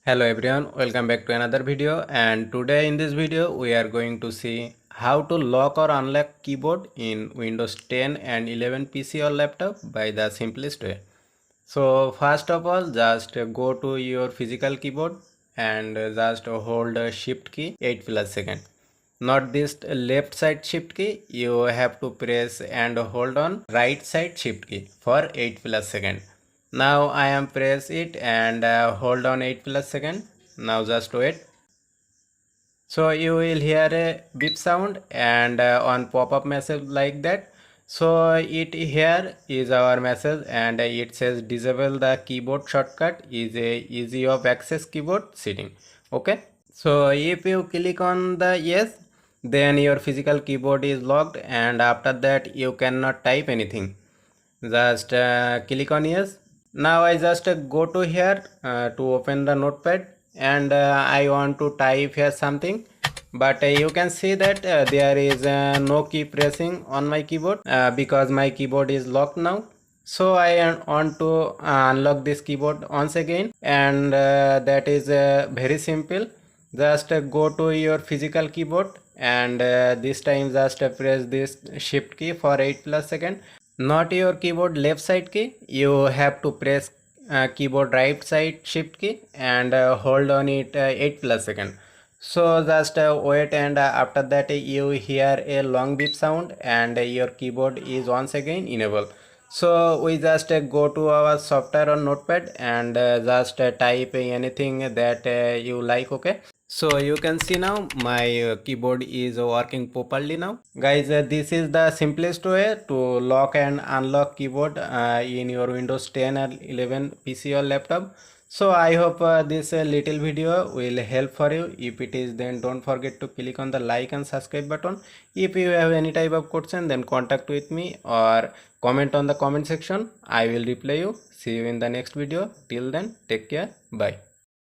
Hello everyone, welcome back to another video, and today in this video we are going to see how to lock or unlock keyboard in Windows 10 and 11 PC or laptop by the simplest way. So first of all, just go to your physical keyboard and just hold shift key 8 plus second. Not this left side shift key, you have to press and hold on right side shift key for 8 plus second. Now I am press it and hold on 8 plus second. Now just wait. So you will hear a beep sound and on pop-up message like that. So it here is our message and it says disable the keyboard shortcut is a easy of access keyboard setting. Okay. So if you click on the yes, then your physical keyboard is locked and after that you cannot type anything. Just click on yes. Now I just go to here to open the notepad and I want to type here something, but you can see that there is no key pressing on my keyboard because my keyboard is locked now. So I want to unlock this keyboard once again, and that is very simple. Just go to your physical keyboard and this time just press this shift key for 8 plus second. Not your keyboard left side key, you have to press keyboard right side shift key and hold on it 8 plus second. So just wait and after that you hear a long beep sound and your keyboard is once again enabled. So we just go to our software on notepad and just type anything that you like. Okay, so you can see now my keyboard is working properly now. Guys, this is the simplest way to lock and unlock keyboard in your Windows 10 or 11 PC or laptop. So I hope this little video will help for you. If it is, then don't forget to click on the like and subscribe button. If you have any type of question, then contact with me or comment on the comment section. I will reply you. See you in the next video. Till then, take care. Bye.